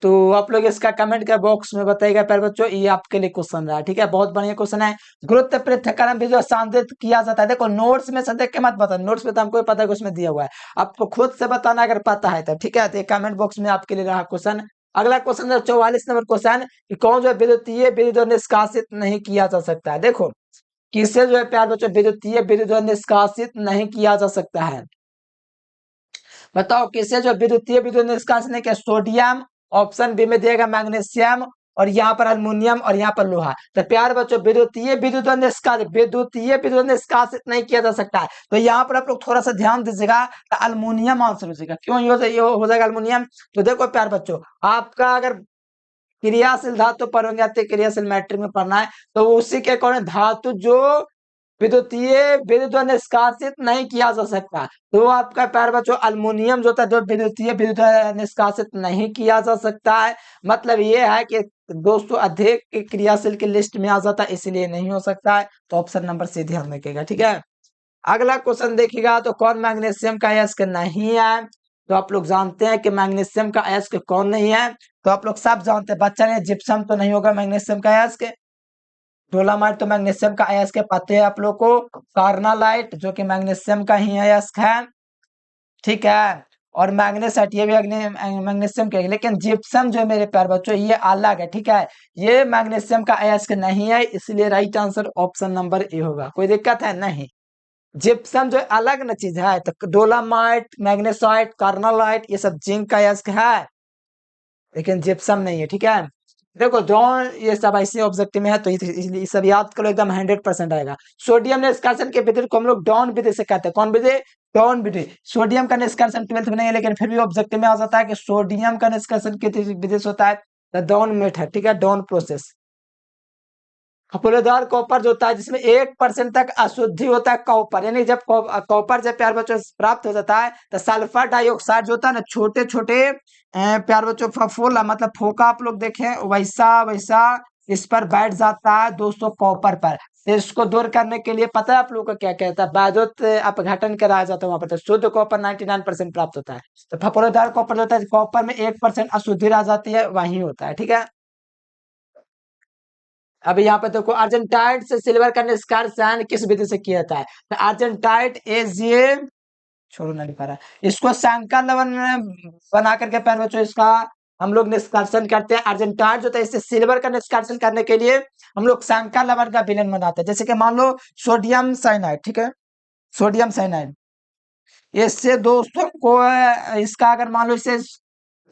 तो आप लोग इसका कमेंट के बॉक्स में बताइएगा प्यारे बच्चों, ये आपके लिए क्वेश्चन रहा है। ठीक है, बहुत बढ़िया क्वेश्चन है। गुरुत्व पृथक्करण विधि से सांद्रित किया जाता है। देखो नोट्स में से देख के मत बता, नोट्स में तो हमको पता है कि उसमें दिया हुआ है, आपको खुद से बताना अगर पता है तो। ठीक है, तो कमेंट बॉक्स में आपके लिए रहा क्वेश्चन। अगला क्वेश्चन है 44 नंबर क्वेश्चन, कि कौन जो विद्युतीय विधि निष्कासित नहीं किया जा सकता है? देखो किससे जो है प्यारे बच्चों विद्युतीय विधि निष्कासित नहीं किया जा सकता है? बताओ किससे जो विद्युतीय विद्युत निष्कासन है? क्या सोडियम, ऑप्शन बी में दिएगा मैग्नीशियम, और यहाँ पर अल्युमिनियम, और यहाँ पर लोहा। तो प्यार बच्चों विद्युतीय विद्युत निष्कासित नहीं किया जा सकता है, तो यहाँ पर आप लोग थोड़ा सा ध्यान दीजिएगा, तो अल्युमिनियम आंसर हो जाएगा। क्यों ये हो जाएगा अल्युमिनियम? तो देखो प्यार बच्चों, आपका अगर क्रियाशील धातु पढ़ोगे, क्रियाशील मैट्रिक में पढ़ना है, तो उसी के अकॉर्डिंग धातु जो विद्युतीय विद्युत निष्कासित नहीं किया जा सकता, तो आपका प्यारे बच्चों अल्युमिनियम जो होता है जो विद्युतीय विद्युत निष्कासित नहीं किया जा सकता है। मतलब ये है कि दोस्तों अधिक क्रियाशील की लिस्ट में आ जाता है, इसलिए नहीं हो सकता है। तो ऑप्शन नंबर सी ध्यान रखिएगा। ठीक है, अगला क्वेश्चन देखिएगा, तो कौन मैग्नीशियम का अयस्क नहीं है? तो आप लोग जानते हैं कि मैग्नीशियम का अयस्क कौन नहीं है, तो आप लोग सब जानते हैं बच्चा ने, जिप्सम तो नहीं होगा मैग्नीशियम का अयस्क, डोलामाइट तो मैग्नीशियम का अयस्क पता है आप लोग को, कार्नालाइट जो कि मैग्नीशियम का ही अयस्क है। ठीक है, और मैग्नेसाइट ये भी मैग्नीशियम का है, लेकिन जिप्सम जो है मेरे प्यारे बच्चों ये अलग है। ठीक है, ये मैग्नीशियम का अयस्क नहीं है, इसलिए राइट आंसर ऑप्शन नंबर ए होगा। कोई दिक्कत है? नहीं, जिप्सम जो अलग न चीज है, तो डोलामाइट, मैग्नेसाइट, कार्नालाइट ये सब जिंक का अयस्क है, लेकिन जिप्सम नहीं है। ठीक है, देखो जॉन ये सब ऐसे ऑब्जेक्टिव में है, तो इसलिए सब याद करो, एकदम 100% आएगा। सोडियम निष्कासन के विधि को हम लोग डॉन विधि से कहते हैं। कौन विधि? डॉन विधि। सोडियम का निष्कासन 12th में नहीं है, लेकिन फिर भी ऑब्जेक्टिव में आ जाता है कि सोडियम का निष्कासन किस विधि से होता है? The Down method. ठीक है, डॉन प्रोसेस। फफूंदीदार कॉपर जो होता है जिसमें 1% तक अशुद्धि होता है कॉपर, यानी जब कॉपर जब प्यार बच्चों प्राप्त हो जाता है, तो सल्फर डाइऑक्साइड जो होता है ना, छोटे छोटे प्यार बच्चों फफूला मतलब फोका आप लोग देखें, वैसा वैसा इस पर बैठ जाता है दोस्तों कॉपर पर। तो इसको दूर करने के लिए पता है आप लोगों को क्या कहता है? विद्युत अपघटन कराया जाता है वहां पर, तो शुद्ध कॉपर 99% प्राप्त होता है। तो फफूंदीदार कॉपर जो होता है, कॉपर में 1% अशुद्धि रह जाती है, वही होता है। ठीक है, अब यहाँ पे देखो अर्जेंटाइट से सिल्वर का निष्कर्षण किस विधि से किया जाता है? तो अर्जेंटाइट एज ये छोड़ो नहीं पा रहा, इसको शंकर लवण में बना करके पैर बच्चों इसका हम लोग निष्कर्षण करते हैं। अर्जेंटाइट जो था इससे सिल्वर का निष्कर्षण करने के लिए हम लोग शंकर लवण का विलयन बनाते हैं। जैसे कि मान लो सोडियम साइनाइड, ठीक है, सोडियम साइनाइड, इससे दोस्तों को इसका अगर मान लो इसे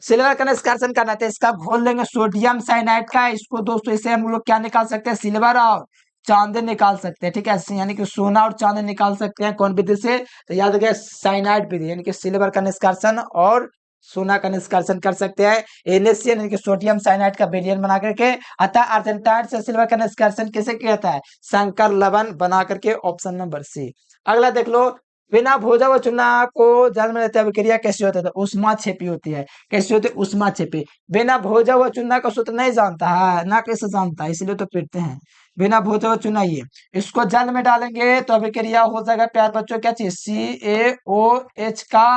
सिल्वर का निष्कर्षण करना था, इसका घोल लेंगे सोडियम साइनाइड का, इसको दोस्तों इसे हम लोग क्या निकाल सकते हैं? सिल्वर और चांदी निकाल सकते हैं। ठीक है, यानी कि सोना और चांदी निकाल सकते हैं कौन विधि से? तो याद रखिए साइनाइड विधि, यानी कि सिल्वर का निष्कर्षण और सोना का निष्कर्षण कर सकते हैं NaCl यानी कि सोडियम साइनाइड का विलयन बना करके। अतः अर्जेंटाइट से सिल्वर का निष्कर्षण किसे किया जाता है? शंकर लवण बना करके, ऑप्शन नंबर सी। अगला देख लो, बिना भोजन व चूना को जल में रहते अभिक्रिया कैसे होता है? तो उष्मा छेपी होती है। कैसे होती है? उष्मा छेपी। बिना भोजन व चूना का सूत्र नहीं जानता है ना, कैसे जानता है? इसलिए तो पीटते हैं। बिना भोजन व चूना, ये इसको जल में डालेंगे तो अभिक्रिया हो जाएगा प्यार बच्चों क्या चीज? CaOH का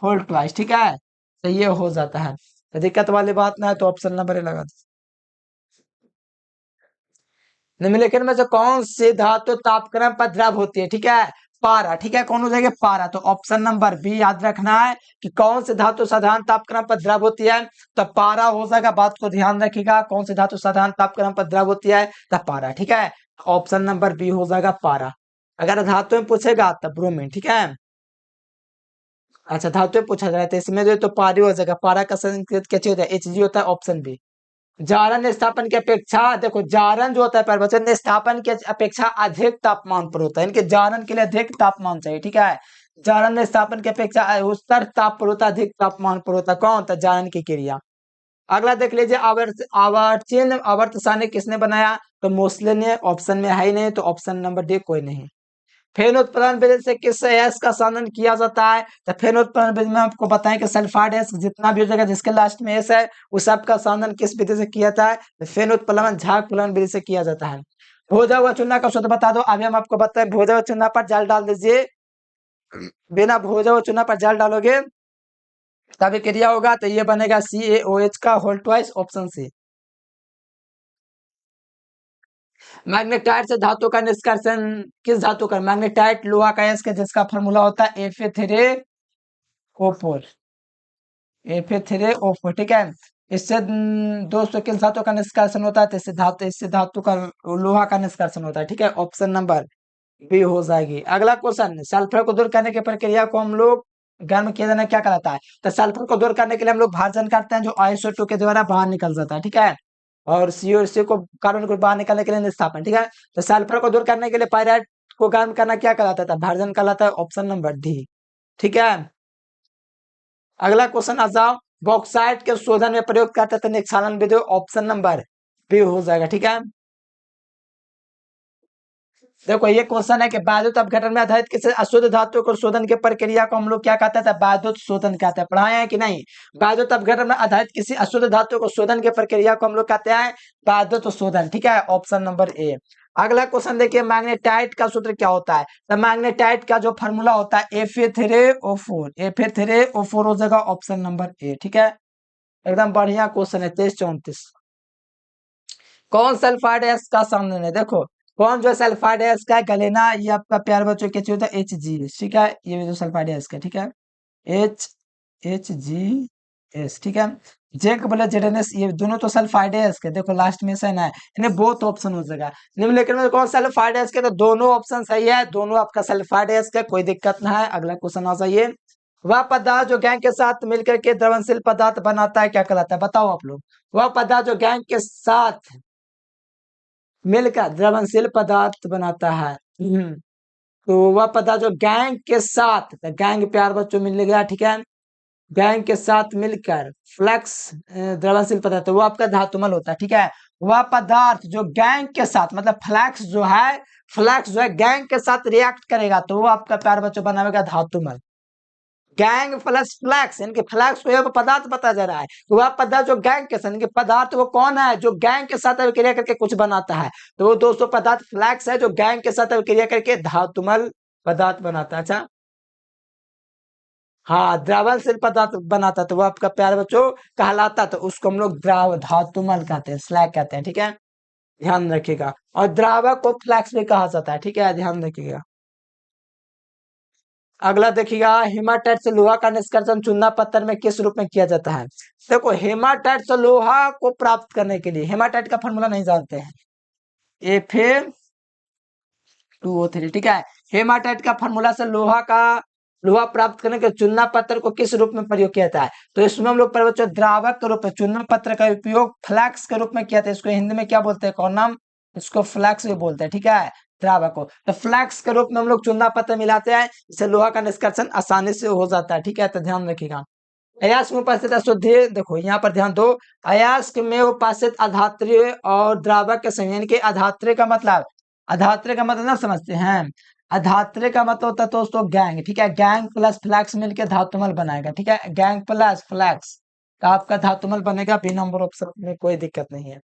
होल ट्वाइस। ठीक है, तो ये हो जाता है, तो दिक्कत वाली बात ना है, तो ऑप्शन नंबर ए लगा दो। निम्नलिखित में से कौन सी धातु तापक्रम पर द्रव होती है? ठीक है, पारा। ठीक है, कौन हो जाएगा? पारा। तो ऑप्शन नंबर बी याद रखना है कि कौन सी धातु साधारण तापक्रम पर द्रव होती है? तो पारा हो जाएगा। बात को ध्यान रखिएगा, कौन सी धातु साधारण तापक्रम पर द्रव होती है? तो पारा। ठीक है, ऑप्शन नंबर बी हो जाएगा पारा। अगर धातु में पूछेगा तो ब्रोमीन। ठीक है, अच्छा धातु में पूछा जाए तो इसमें जो तो पारी हो जाएगा। पारा का संकेत क्या होता है? Hg होता है, ऑप्शन बी। जारन स्थापन की अपेक्षा, देखो जारन जो होता है परिवर्तन स्थापन की अपेक्षा अधिक तापमान पर होता है, इनके जारन के लिए अधिक तापमान चाहिए। ठीक है, जारक में स्थापन की अपेक्षा उच्चतर ताप पर होता है, अधिक तापमान पर होता है। कौन होता है? जारक की क्रिया। अगला देख लीजिए, आवर्तचिन्ह आवर्त सारणी किसने बनाया? तो मोस्ले ने। ऑप्शन में है ही नहीं, तो ऑप्शन नंबर डी कोई नहीं। फेन उत्पादन विधि से किस एस का संघनन किया जाता है? तो फेन उत्पादन विधि में आपको बताएं कि सल्फाइड एस जितना भी हो जाएगा जिसके लास्ट में एस है उस सबका संघनन किस विधि से किया जाता है? तो फेन उत्पादन झाग फलन विधि से किया जाता है। भोजा हुआ चूना का सूत्र बता दो। अभी हम आपको बताएं, भोजा हुआ चूना पर जल डाल दीजिए। बिना भोजा हुआ चूना पर जल डालोगे तभी क्रिया होगा, तो ये बनेगा CaOH का whole twice, option C. Magnetite से धातु का निष्कर्षण किस धातु का? मैग्नेटाइट लोहा का इसके जिसका फॉर्मूला होता है Fe3O4। Fe3O4, ठीक है। इससे 200 किस धातु का निष्कर्षण होता है? तो इससे धातु का लोहा का निष्कर्षण होता है, ठीक है। ऑप्शन नंबर बी हो जाएगी। अगला क्वेश्चन, सल्फर को दूर करने की प्रक्रिया को हम लोग गर्म किया जाना क्या कहलाता है? तो सल्फर को दूर करने के लिए हम लोग भाजन करते हैं जो ISO2 के द्वारा बाहर निकल जाता है, ठीक है। और CO को कार्बन को बाहर निकालने के लिए निष्स्थापन, ठीक है। तो सल्फर को दूर करने के लिए पायराइट को गर्म करना क्या कहलाता था? भाजन कहलाता है, ऑप्शन नंबर डी, ठीक है। अगला क्वेश्चन आ जाओ, बॉक्साइट के शोधन में प्रयोग करते थे निक्षालन विधि, ऑप्शन नंबर बी हो जाएगा, ठीक है। देखो ये क्वेश्चन है कि बायदुत अपघटन में आधारित किसी अशुद्ध धातु को शोधन की प्रक्रिया को हम लोग क्या कहते हैं? बायदुत शोधन कहते हैं। पढ़ाए हैं कि नहीं? बायदुत अपघटन में आधारित किसी अशुद्ध धातु को शोधन की प्रक्रिया को हम लोग कहते हैं बायदुत शोधन, ठीक है। ऑप्शन नंबर ए। अगला क्वेश्चन देखिए, मैग्नेटाइट का सूत्र क्या होता है? तो मैग्नेटाइट का जो फॉर्मूला होता है Fe3O4। Fe3O4 हो जाएगा, ऑप्शन नंबर ए, ठीक है। एकदम बढ़िया क्वेश्चन है। 23-34। कौन सल्फाइड एस का संघनन है? देखो कौन जो सल्फाइड एस का है? गलेना, ये आपका प्यार बच्चों के होता है HG, ठीक है। ये जो सल्फाइड एस का, ठीक है, HGS, ठीक है। जिंक बोले जेडएनएस, ये दोनों तो सल्फाइड एस के। देखो लास्ट में से ना इन्हें बहुत ऑप्शन हो जाएगा। निम्नलिखित में कौन सल्फाइड एस के? तो दोनों ऑप्शन सही है, दोनों आपका सल्फाइड एस का, कोई दिक्कत ना है। अगला क्वेश्चन आ जाइए, वह पदार्थ जो गैंग के साथ मिलकर के द्रवनशील पदार्थ बनाता है क्या कहलाता है? बताओ आप लोग। वह पदार्थ जो गैंग के साथ मिलकर द्रवनशील पदार्थ बनाता है। तो वह पदार्थ जो गैंग के साथ, तो गैंग प्यार बच्चों मिल गया, ठीक है। गैंग के साथ मिलकर फ्लक्स द्रवनशील पदार्थ, वो आपका धातुमल होता है, ठीक है। वह पदार्थ जो गैंग के साथ मतलब फ्लक्स जो है गैंग के साथ रिएक्ट करेगा तो वो आपका प्यार बच्चों बनाएगा धातुमल। गैंग प्लस फ्लैक्स, यानी कि फ्लैक्स को यहाँ पदार्थ बताया जा रहा है, तो वह पदार्थ जो गैंग के साथ, पदार्थ वो कौन है? जो गैंग के साथ अभिक्रिया करके कुछ बनाता है, तो वो दोस्तों पदार्थ फ्लैक्स है जो गैंग के साथ अभिक्रिया करके धातुमल पदार्थ बनाता है। अच्छा, हाँ, द्रवनशील पदार्थ बनाता है तो वो आपका प्यारे बच्चों कहलाता है, तो उसको हम लोग द्राव धातुमल कहते हैं, स्लैग कहते हैं, ठीक है। ध्यान रखिएगा। और द्रावक को फ्लैक्स भी कहा जाता है, ठीक है, ध्यान रखिएगा। अगला देखिएगा, हेमाटाइट से लोहा का निष्कर्षण चूना पत्थर में किस रूप में किया जाता है? देखो हेमाटाइट से लोहा को प्राप्त करने के लिए, हेमाटाइट का फॉर्मूला नहीं जानते हैं, Fe2O3, ठीक है। हेमाटाइट का फॉर्मूला से लोहा प्राप्त करने के चूना पत्थर को किस रूप में प्रयोग किया जाता है? तो इसमें हम लोग पर बच्चों द्रावक के रूप में चूना पत्थर का उपयोग फ्लैक्स के रूप में किया था। इसको हिंदी में क्या बोलते हैं? कौन नाम? इसको फ्लैक्स भी बोलते हैं, ठीक है, द्रावक को। तो फ्लैक्स के रूप में हम लोग चूना पत्थर मिलाते हैं, इससे लोहा का निष्कर्षण आसानी से हो जाता है, ठीक है। तो ध्यान रखिएगा। अयस्क में उपस्थित अशुद्धि, देखो यहाँ पर ध्यान दो, अयस्क में उपस्थित अधात्रिय और द्रावक के संयोजन के, अधात्रिय का मतलब ना समझते हैं? अधात्रिय का मतलब होता है दोस्तों गैंग, ठीक है। गैंग प्लस फ्लैक्स मिलकर धातुमल बनाएगा, ठीक है। गैंग प्लस फ्लैक्स का आपका धातुमल बनेगा, बी नंबर ऑप्शन में कोई दिक्कत नहीं है।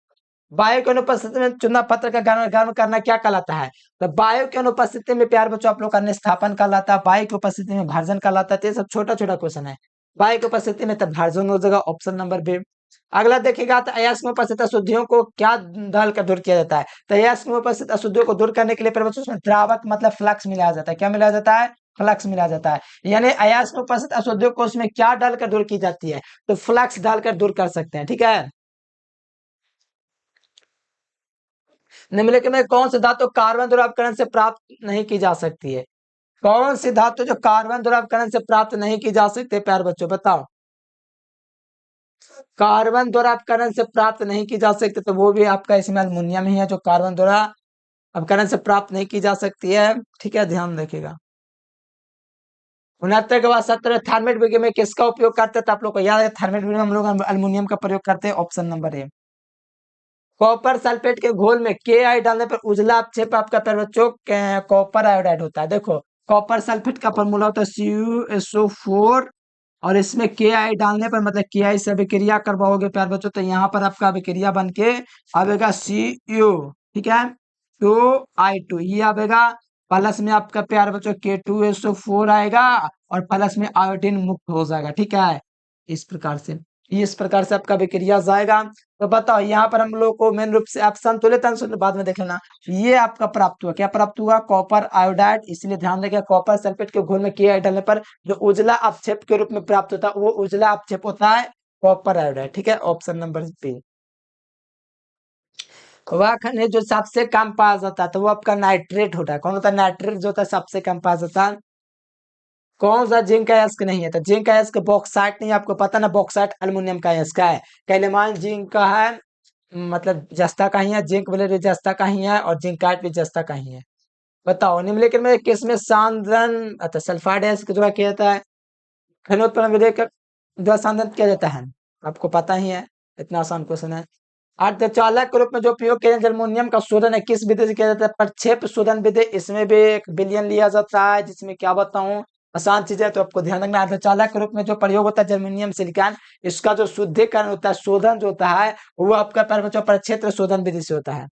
वायु के अनुपस्थिति में चूना पत्थर का गर्म करना क्या कहलाता है? तो वायु की अनुपस्थिति में प्यार बच्चों आप लोग का निस्थापन कहलाता है, वायु की उपस्थिति में भार्जन कहलाता है। तो ये सब छोटा छोटा क्वेश्चन है। वायु की उपस्थिति में तब भार्जन हो जाएगा, ऑप्शन नंबर बी। अगला देखिएगा, तो अयस्क में उपस्थित अशुद्धियों को क्या डालकर दूर किया जाता है? तो अयस्क में उपस्थित अशुद्धियों को दूर करने के लिए बच्चों उसमें द्रावक मतलब फ्लक्स मिलाया जाता है। क्या मिलाया जाता है? फ्लक्स मिलाया जाता है। यानी अयस्क में उपस्थित अशुद्धियों को उसमें क्या डालकर दूर की जाती है? तो फ्लक्स डालकर दूर कर सकते हैं, ठीक है। निम्नलिखित में कौन सी धातु कार्बन ध्रुवीकरण से प्राप्त नहीं की जा सकती है? कौन सी धातु जो कार्बन ध्रुवीकरण से प्राप्त नहीं की जा सकती? प्यार बच्चों बताओ। कार्बन ध्रुवीकरण से प्राप्त नहीं की जा सकती, तो वो भी आपका इसमें अल्युमिनियम ही है जो कार्बन ध्रुवीकरण से प्राप्त नहीं की जा सकती है, ठीक है, ध्यान रखिएगा। 69 के बाद 70 थर्मेट विघी में किसका उपयोग करते हैं? तो आप लोग को याद है थर्मेट विघी में हम लोग अल्युमिनियम का प्रयोग करते हैं, ऑप्शन नंबर ए। कॉपर सल्फेट के घोल में के आई डालने पर उजला अपक्षेप आपका पैर बच्चों कॉपर आयोडाइड होता है। देखो कॉपर सल्फेट का फॉर्मूला होता है CuSO4 और इसमें के आई डालने पर मतलब के आई से अभिक्रिया करवाओगे प्यार बच्चों तो यहाँ पर आपका अभिक्रिया बन के आवेगा Cu, ठीक है, टू ये आवेगा, प्लस में आपका प्यार बच्चों K2SO4 आएगा और प्लस में आयोडीन मुक्त हो जाएगा, ठीक है। इस प्रकार से आपका विक्रिया जाएगा। तो बताओ यहाँ पर हम लोग को मेन रूप से आप संतुलित अंश बाद में देख लेना। ये आपका प्राप्त हुआ, क्या प्राप्त हुआ? Copper iodide. इसलिए ध्यान रखिए कॉपर सल्फेट के घोल में के आई डालने पर जो उजला अपक्षेप के रूप में प्राप्त होता है वो उजला अपक्षेप होता है कॉपर आयोडाइड, ठीक है, ऑप्शन नंबर बी। वह खनिज जो सबसे कम पाया जाता है तो वो आपका नाइट्रेट होता है। कौन होता है? नाइट्रेट जो होता है सबसे कम पाया जाता है। कौन सा जिंक अयस्क नहीं है? तो जिंक अयस्क बॉक्साइट नहीं, आपको पता ना बॉक्साइट अल्युमिनियम का अयस्क है, कैलेमान जिंक का है, मतलब जस्ता का ही है, जिंक ब्लेड भी जस्ता का ही है और जिंकाइट भी जस्ता का ही है। बताओ निम्नलिखित में किसमें सांद्रण अतः सल्फाइड अयस्क जो है किया जाता है? खनिजोत्पादन विधेयक जो सांद्रण किया जाता है, आपको पता ही है, इतना आसान क्वेश्चन है। अर्धचालक के रूप में जो उपयोग किया जर्मोनियम का शोधन है किस विधि से किया जाता है? प्रक्षेप शोधन विधि। इसमें भी 1 बिलियन लिया जाता है, जिसमें क्या बताऊं आसान चीज है तो आपको ध्यान रखना। अर्धचालक के रूप में जो प्रयोग होता है जर्मेनियम सिलिकॉन, इसका जो शुद्धिकरण होता है, शोधन जो होता है वो आपका प्रक्षेत्र शोधन विधि से होता है।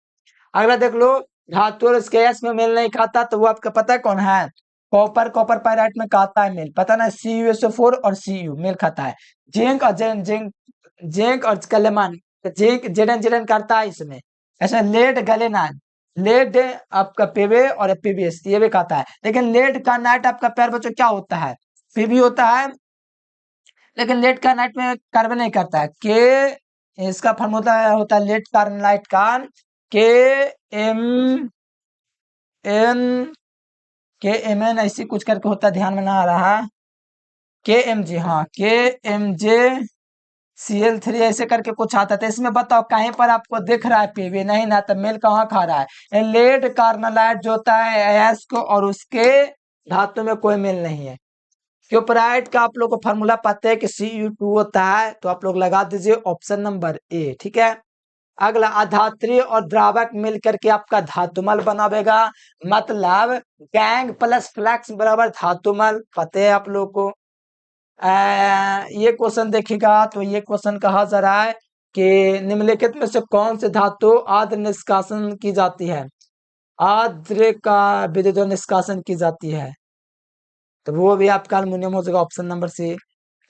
अगला देख लो, धातु और इसके गैस में मेल नहीं खाता तो वो आपका पता है कौन है? कॉपर, कॉपर पायराइट में खाता है मेल, पता ना, CuSO4 और Cu मेल खाता है। जिंक और जिंक और कलेमन, जिंक जेडन करता है इसमें। ऐसा लेड गलेनान, लेड आपका पेवे और पीबीएस ये भी खाता है, लेकिन लेड का नाइट आपका प्यार बच्चों क्या होता है? पीबी होता है, लेकिन लेड का नाइट में कार्बन नहीं करता है। के इसका फॉर्मूला होता है लेड कार्बोनाइट का KMN, KMN ऐसी कुछ करके होता है, ध्यान में ना आ रहा है, KMG, हाँ KMJCl3 ऐसे करके कुछ आता था। इसमें बताओ कहीं पर आपको दिख रहा है पीवी? नहीं ना, तो मेल कहाँ खा रहा है? लेड कार्बोनाइट जो होता है अयस्क और उसके धातु में कोई मेल नहीं है। क्यूपराइट का आप लोग को फॉर्मूला पता है कि Cu2 होता है, तो आप लोग लगा दीजिए ऑप्शन नंबर ए, ठीक है। अगला, अधात्रीय और द्रावक मिलकर के आपका धातुमल बनावेगा, मतलब गैंग प्लस फ्लैक्स बराबर धातुमल, पता है आप लोग को। ये क्वेश्चन देखिएगा तो ये क्वेश्चन कहा जा रहा है कि निम्नलिखित में से कौन से धातु आद्र निष्कासन की जाती है? आद्र का विद्युत निष्कासन की जाती है, तो वो भी आपका अल्युमिनियम हो जाएगा, option number C.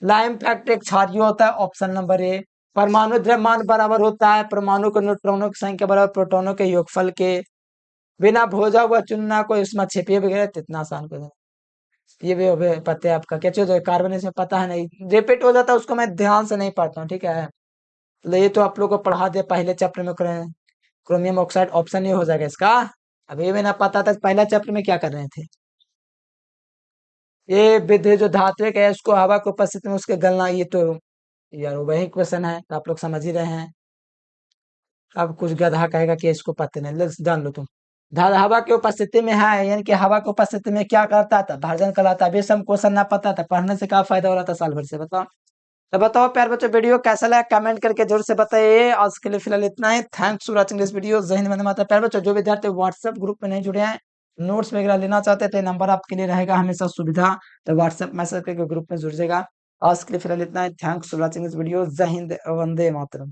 Lime factor एक क्षारीय होता है, ऑप्शन नंबर ए। परमाणु द्रव्यमान बराबर होता है परमाणु के न्यूट्रॉनों की संख्या बराबर प्रोटॉनों के योगफल के। बिना भोजा हुआ चुनना को इसमें छिपिए वगैरह, इतना आसान कर ये भी पता है आपका क्या चीज है? कार्बन इसमें पता है नहीं, रिपीट हो जाता है उसको मैं ध्यान से नहीं पढ़ता हूँ, ठीक है। तो ये तो आप लोग को पढ़ा दिया पहले चैप्टर में, क्रोमियम ऑक्साइड ऑप्शन ये हो जाएगा इसका। अब ये भी ना पता था पहला चैप्टर में क्या कर रहे थे। ये विधि जो धात्विक है उसको हवा की उपस्थिति में उसके गलना, ये तो यार वही क्वेश्चन है, तो आप लोग समझ ही रहे हैं। अब कुछ गधा कहेगा कि इसको पता नहीं, जान लो तुम। हवा की उपस्थिति में है, यानी कि हवा की उपस्थिति में क्या करता था? भाजन कहलाता है। बेशक क्वेश्चन ना पता था, पढ़ने से क्या फायदा हो रहा था साल भर से, बताओ। तो बताओ प्यार बच्चों वीडियो कैसा लगा कमेंट करके जरूर से बताइए। आज के लिए फिलहाल इतना ही। Thanks for watching this video. जय हिंद, वंदे मातरम। प्यार बच्चों जो विद्यार्थी व्हाट्सएप ग्रुप में नहीं जुड़े हैं, नोट्स वगैरह लेना चाहते हैं तो नंबर आपके लिए रहेगा हमेशा सुविधा, तो व्हाट्सएप मैसेज करके ग्रुप में जुड़ जाएगा। आज के लिए फिलहाल इतना ही। Thanks for watching this video. जय हिंद, वंदे मातरम।